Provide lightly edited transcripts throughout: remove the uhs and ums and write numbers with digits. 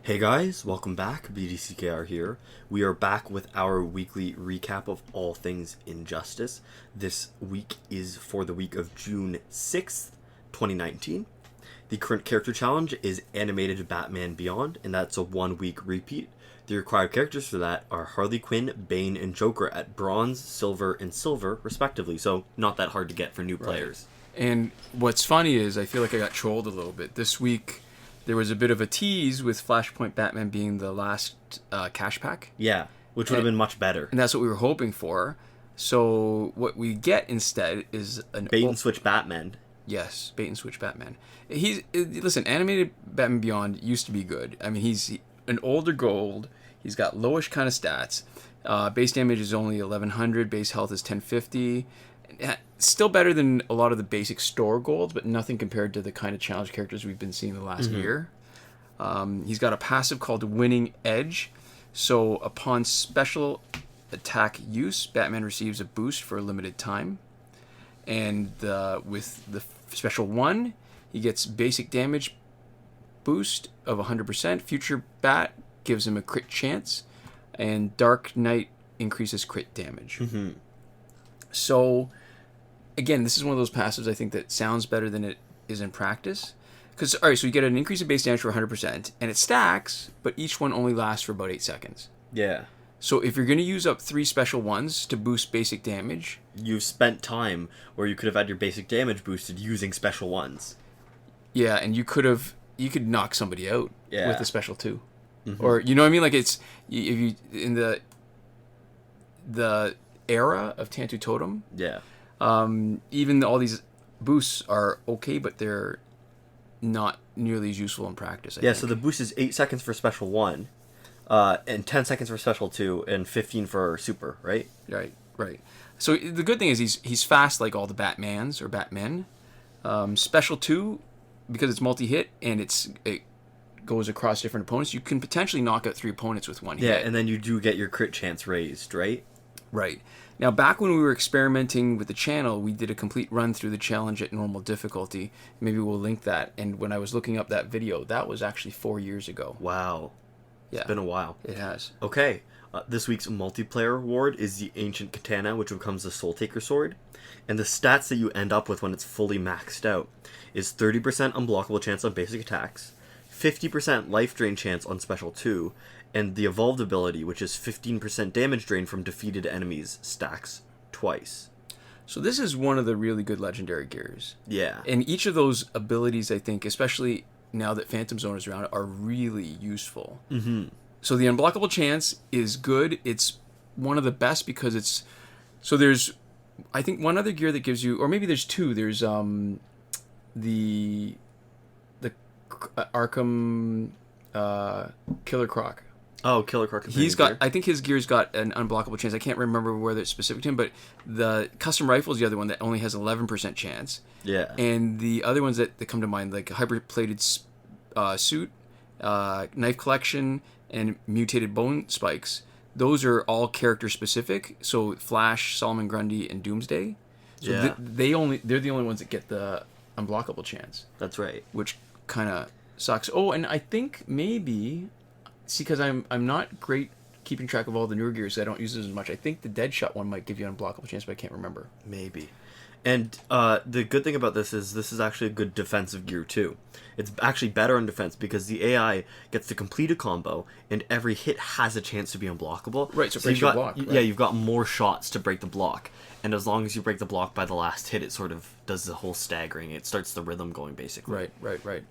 Hey guys, welcome back. BDCKR here. We are back with our weekly recap of all things Injustice. This week is for the week of June 6th, 2019. The current character challenge is Animated Batman Beyond, and that's a 1 week repeat. The required characters for that are Harley Quinn, Bane, and Joker at Bronze, Silver, and Silver, respectively, so not that hard to get for new players. And what's funny is I feel like I got trolled a little bit. This week, there was a bit of a tease with Flashpoint Batman being the last cash pack. Yeah, which would have been much better. And that's what we were hoping for. So what we get instead is an... Bait and switch Batman. Yes, bait and switch Batman. Listen, Animated Batman Beyond used to be good. I mean, he's an older gold. He's got lowish kind of stats. Base damage is only 1100. Base health is 1050. Still better than a lot of the basic store golds, but nothing compared to the kind of challenge characters we've been seeing the last year. He's got a passive called Winning Edge. So upon special attack use, Batman receives a boost for a limited time. And with the special one, he gets basic damage boost of 100%. Future Bat gives him a crit chance. And Dark Knight increases crit damage. So, again, this is one of those passives I think that sounds better than it is in practice. Because, alright, so you get an increase in base damage for 100%, and it stacks, but each one only lasts for about 8 seconds. Yeah. So if you're going to use up 3 special ones to boost basic damage... You've spent time where you could have had your basic damage boosted using special ones. Yeah, and you could knock somebody out with a special 2. Or, you know what I mean? Like, it's... If you in the era of Tantu Totem... Yeah. Even all these boosts are okay, but they're not nearly as useful in practice, I think. So the boost is 8 seconds for special 1, and 10 seconds for special 2, and 15 for super, right? Right. So the good thing is he's fast like all the Batmans or Batmen. Special 2, because it's multi-hit and it goes across different opponents, you can potentially knock out 3 opponents with one hit. Yeah, and then you do get your crit chance raised, right? Right. Now, back when we were experimenting with the channel, we did a complete run through the challenge at normal difficulty. Maybe we'll link that. And when I was looking up that video, that was actually 4 years ago. Wow. Yeah. It's been a while. It has. Okay. This week's multiplayer award is the Ancient Katana, which becomes the Soul Taker Sword. And the stats that you end up with when it's fully maxed out is 30% unblockable chance on basic attacks, 50% life drain chance on special 2, and the evolved ability, which is 15% damage drain from defeated enemies, stacks twice. So this is one of the really good legendary gears. Yeah. And each of those abilities, I think, especially now that Phantom Zone is around, are really useful. So the unblockable chance is good. It's one of the best because it's... So there's, I think, one other gear that gives you... Or maybe there's 2. There's the Arkham Killer Croc. Oh, Killer Croc. He's got... I think his gear's got an unblockable chance. I can't remember whether it's specific to him, but the Custom Rifle is the other one that only has 11% chance. Yeah. And the other ones that come to mind, like Hyper-Plated Suit, Knife Collection, and Mutated Bone Spikes, those are all character specific. So Flash, Solomon Grundy, and Doomsday. So they're the only ones that get the unblockable chance. That's right. Which kind of sucks. Oh, and I think maybe... See, because I'm not great keeping track of all the newer gears, so I don't use this as much. I think the Deadshot one might give you an unblockable chance, but I can't remember. Maybe. And the good thing about this is actually a good defensive gear, too. It's actually better on defense because the AI gets to complete a combo, and every hit has a chance to be unblockable. Right, so breaks your block. Yeah, you've got more shots to break the block. And as long as you break the block by the last hit, it sort of does the whole staggering. It starts the rhythm going, basically. Right.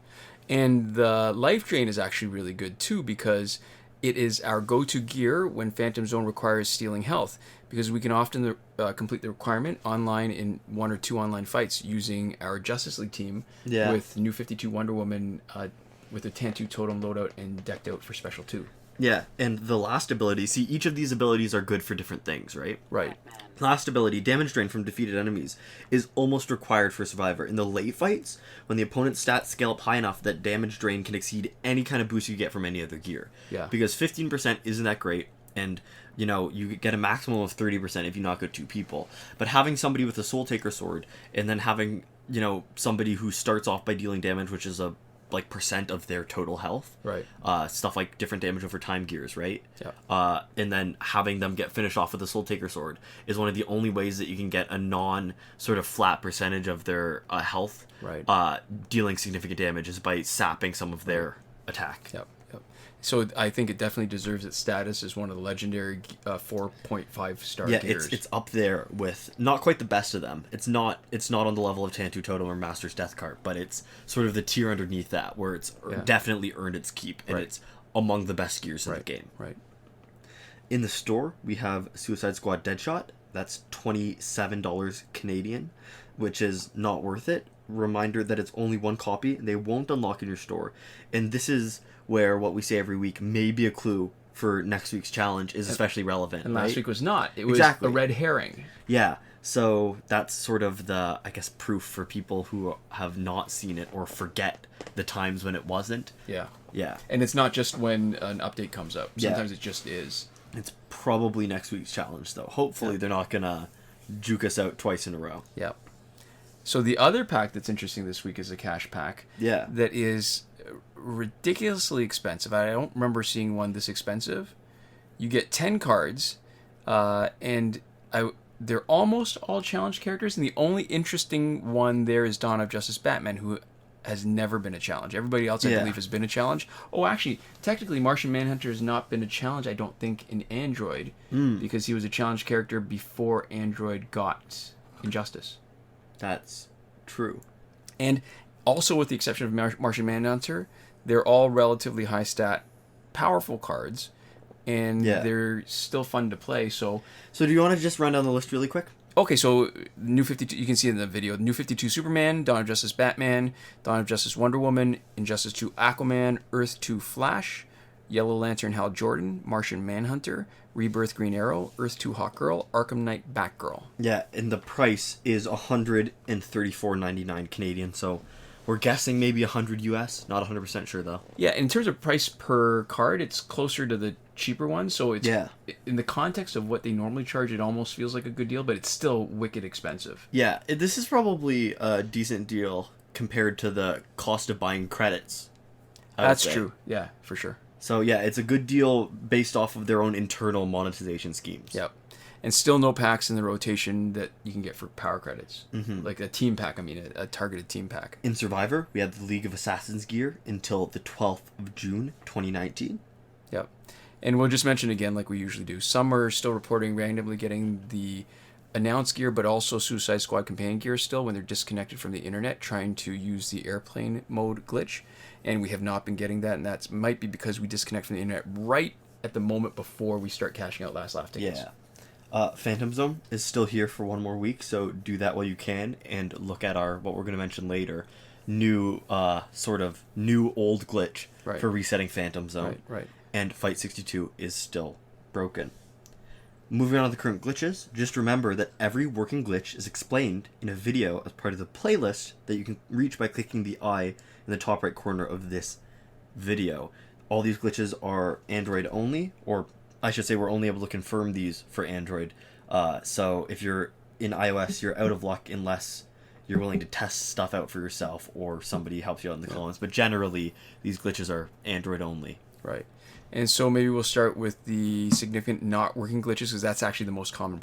And the life drain is actually really good, too, because it is our go-to gear when Phantom Zone requires stealing health, because we can often complete the requirement online in 1 or 2 online fights using our Justice League team with New 52 Wonder Woman with a Tantu Totem loadout and decked out for Special 2. Yeah, and the last ability, see, each of these abilities are good for different things, right? Right. Last ability, damage drain from defeated enemies, is almost required for Survivor. In the late fights, when the opponent's stats scale up high enough that damage drain can exceed any kind of boost you get from any other gear. Yeah. Because 15% isn't that great, and, you know, you get a maximum of 30% if you knock out 2 people. But having somebody with a Soul Taker Sword, and then having, you know, somebody who starts off by dealing damage, which is a like percent of their total health. Right. Stuff like different damage over time gears, right? Yeah. And then having them get finished off with the Soul Taker Sword is one of the only ways that you can get a non sort of flat percentage of their health. Right. Dealing significant damage is by sapping some of their attack. Yep. So I think it definitely deserves its status as one of the legendary 4.5 star gears. It's up there with not quite the best of them. It's not on the level of Tantu Totem or Master's Death Cart, but it's sort of the tier underneath that where it's definitely earned its keep, and it's among the best gears in the game. Right. In the store, we have Suicide Squad Deadshot. That's $27 Canadian, which is not worth it. Reminder that it's only one copy. They won't unlock in your store, and this is where what we say every week may be a clue for next week's challenge is especially relevant. And last week was not. It was exactly a red herring. Yeah. So that's sort of the, I guess, proof for people who have not seen it or forget the times when it wasn't. Yeah. Yeah. And it's not just when an update comes up. Sometimes it just is. It's probably next week's challenge, though. Hopefully they're not going to juke us out twice in a row. Yeah. So the other pack that's interesting this week is a cash pack. Yeah. That is ridiculously expensive. I don't remember seeing one this expensive. You get 10 cards, and they're almost all challenge characters, and the only interesting one there is Dawn of Justice Batman, who has never been a challenge. Everybody else, I believe, has been a challenge. Oh, actually, technically, Martian Manhunter has not been a challenge, I don't think, in Android, because he was a challenge character before Android got Injustice. That's true. And also, with the exception of Martian Manhunter, they're all relatively high stat, powerful cards, and they're still fun to play. So do you want to just run down the list really quick? Okay, so New 52, you can see in the video, New 52 Superman, Dawn of Justice Batman, Dawn of Justice Wonder Woman, Injustice 2 Aquaman, Earth 2 Flash, Yellow Lantern Hal Jordan, Martian Manhunter, Rebirth Green Arrow, Earth 2 Hawkgirl, Arkham Knight Batgirl. Yeah, and the price is $134.99 Canadian, so we're guessing maybe 100 US, not 100% sure though. Yeah, in terms of price per card, it's closer to the cheaper ones, so it's in the context of what they normally charge, it almost feels like a good deal, but it's still wicked expensive. Yeah, this is probably a decent deal compared to the cost of buying credits. That's true. Yeah, for sure. So yeah, it's a good deal based off of their own internal monetization schemes. Yep. And still no packs in the rotation that you can get for power credits. Like a team pack, a targeted team pack. In Survivor, we have the League of Assassins gear until the 12th of June, 2019. Yep. And we'll just mention again, like we usually do, some are still reporting randomly getting the announced gear, but also Suicide Squad companion gear still when they're disconnected from the internet, trying to use the airplane mode glitch. And we have not been getting that, and that might be because we disconnect from the internet right at the moment before we start cashing out last laugh tickets. Yeah. Phantom Zone is still here for one more week, so do that while you can, and look at our, what we're going to mention later, new old glitch for resetting Phantom Zone. Right. And Fight 62 is still broken. Moving on to the current glitches, just remember that every working glitch is explained in a video as part of the playlist that you can reach by clicking the eye in the top right corner of this video. All these glitches are Android only, or I should say we're only able to confirm these for Android. So if you're in iOS, you're out of luck unless you're willing to test stuff out for yourself or somebody helps you out in the comments. But generally, these glitches are Android only. Right. And so maybe we'll start with the significant not working glitches, because that's actually the most common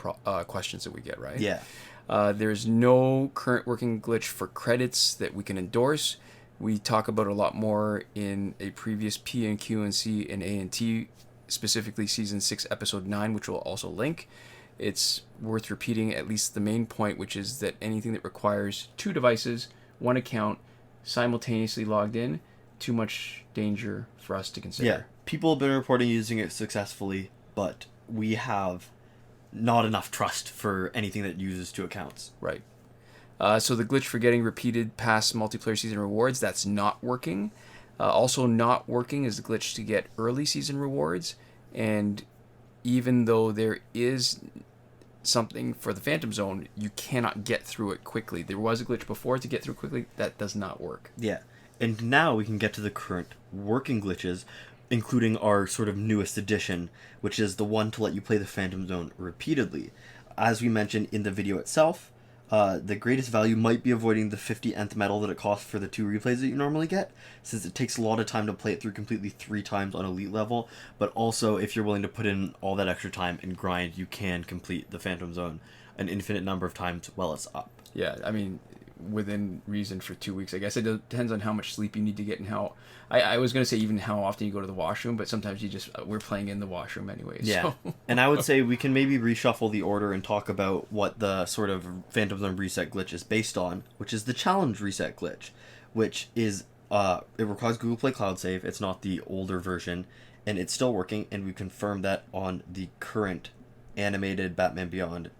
questions that we get, right? Yeah. There's no current working glitch for credits that we can endorse. We talk about a lot more in a previous P&Q&C&A&T, specifically Season 6, Episode 9, which we'll also link. It's worth repeating at least the main point, which is that anything that requires 2 devices, 1 account, simultaneously logged in, too much danger for us to consider. Yeah, people have been reporting using it successfully, but we have not enough trust for anything that uses 2 accounts. Right. So the glitch for getting repeated past multiplayer season rewards, that's not working. Also not working is the glitch to get early season rewards, and even though there is something for the Phantom Zone, you cannot get through it quickly. There was a glitch before to get through quickly. That does not work. Yeah. And now we can get to the current working glitches, including our sort of newest addition, which is the one to let you play the Phantom Zone repeatedly. As we mentioned in the video itself, The greatest value might be avoiding the 50 nth metal that it costs for the 2 replays that you normally get, since it takes a lot of time to play it through completely 3 times on elite level. But also, if you're willing to put in all that extra time and grind, you can complete the Phantom Zone an infinite number of times while it's up. Yeah, I mean, within reason for 2 weeks. I guess it depends on how much sleep you need to get and how. I was going to say even how often you go to the washroom, but sometimes we're playing in the washroom anyways. Yeah. So. And I would say we can maybe reshuffle the order and talk about what the sort of Phantom Zone reset glitch is based on, which is the challenge reset glitch, which is, it requires Google Play Cloud Save. It's not the older version, and it's still working, and we confirmed that on the current animated Batman Beyond.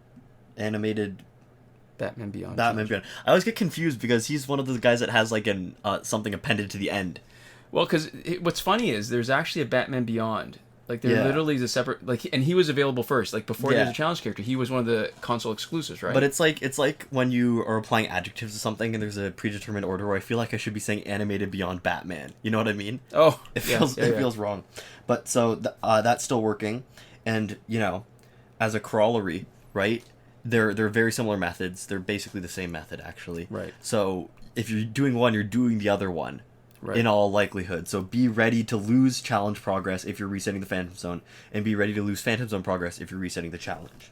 Batman Beyond. I always get confused because he's one of the guys that has like something appended to the end. Well, because what's funny is there's actually a Batman Beyond. Like there literally is a separate and he was available first. Like before there's a challenge character, he was one of the console exclusives, right? But it's like when you are applying adjectives to something and there's a predetermined order where I feel like I should be saying animated Beyond Batman. You know what I mean? Oh, it feels wrong. But so that's still working, and as a corollary, right? They're very similar methods. They're basically the same method, actually. Right. So if you're doing one, you're doing the other one. Right. In all likelihood. So be ready to lose challenge progress if you're resetting the Phantom Zone, and be ready to lose Phantom Zone progress if you're resetting the challenge.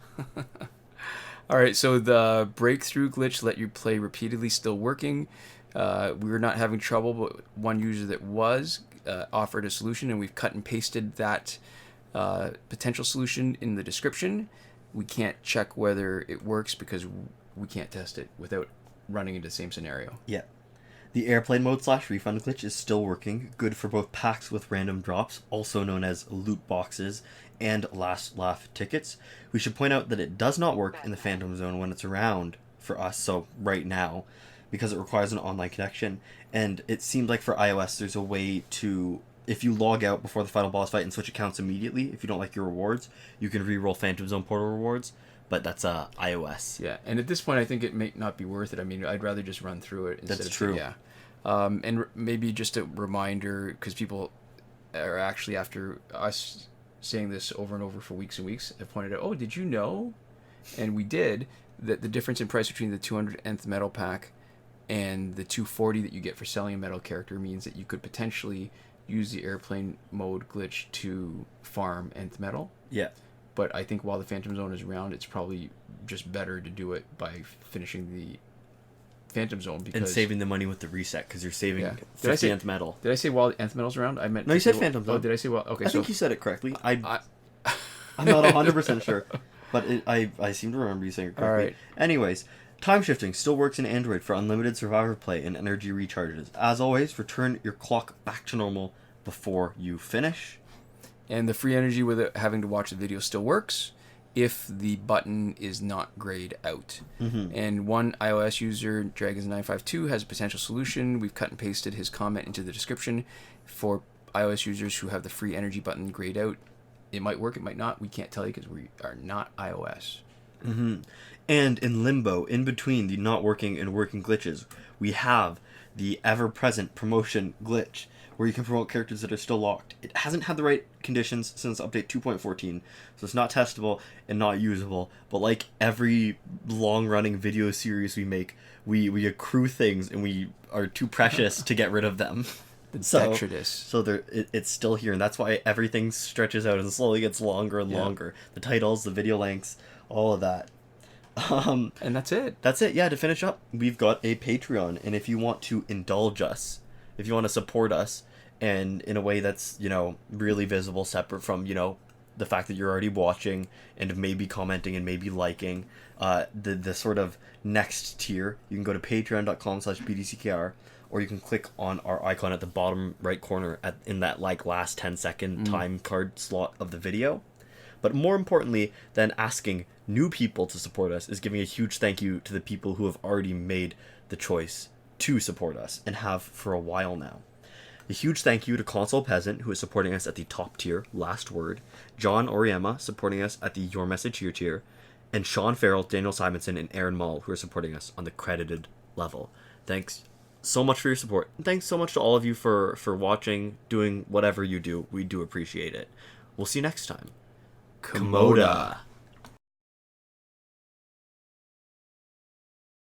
All right, so the breakthrough glitch, let you play repeatedly, still working. We were not having trouble, but one user that was offered a solution, and we've cut and pasted that potential solution in the description. We can't check whether it works because we can't test it without running into the same scenario. Yeah. The airplane mode / refund glitch is still working, good for both packs with random drops, also known as loot boxes, and last laugh tickets. We should point out that it does not work in the Phantom Zone when it's around for us, so right now, because it requires an online connection, and it seems like for iOS there's a way to, if you log out before the final boss fight and switch accounts immediately, if you don't like your rewards, you can re-roll Phantom Zone portal rewards. But that's iOS. Yeah, and at this point, I think it may not be worth it. I mean, I'd rather just run through it. That's true. Yeah. And maybe just a reminder, because people are actually, after us saying this over and over for weeks and weeks, have pointed out, oh, did you know? And we did, that the difference in price between the 200th metal pack and the 240 that you get for selling a metal character means that you could potentially use the airplane mode glitch to farm nth metal. Yeah. But I think while the Phantom Zone is around, it's probably just better to do it by finishing the Phantom Zone because... And saving the money with the reset, because you're saving 50 nth metal. Did I say while the nth metal's around? I meant... No, you said Phantom Zone. Oh, did I say while... Okay, I think you said it correctly. I'm not 100% sure, but I seem to remember you saying it correctly. All right. Anyways, time shifting still works in Android for unlimited survivor play and energy recharges. As always, return your clock back to normal before you finish. And the free energy without having to watch the video still works if the button is not grayed out. Mm-hmm. And one iOS user, Dragons952, has a potential solution. We've cut and pasted his comment into the description for iOS users who have the free energy button grayed out. It might work, it might not. We can't tell you because we are not iOS. Mm-hmm. And in limbo, in between the not working and working glitches, we have the ever-present promotion glitch, where you can promote characters that are still locked. It hasn't had the right conditions since update 2.14, so it's not testable and not usable, but like every long-running video series we make, we accrue things and we are too precious to get rid of them. So it's still here, and that's why everything stretches out and slowly gets longer and longer. The titles, the video lengths, all of that. And that's it. That's it, yeah, to finish up, we've got a Patreon, and if you want to indulge us, if you want to support us, and in a way that's, really visible, separate from, the fact that you're already watching and maybe commenting and maybe liking, the sort of next tier, you can go to patreon.com/bdckr, or you can click on our icon at the bottom right corner in that last 10-second time card slot of the video. But more importantly than asking new people to support us is giving a huge thank you to the people who have already made the choice to support us and have for a while now. A huge thank you to Console Peasant, who is supporting us at the top tier, Last Word, John Oriema, supporting us at the Your Message Here tier, and Shawn Farrell, Daniel Simonson, and Aaron Maule, who are supporting us on the credited level. Thanks so much for your support. And thanks so much to all of you for watching, doing whatever you do. We do appreciate it. We'll see you next time. Komoda.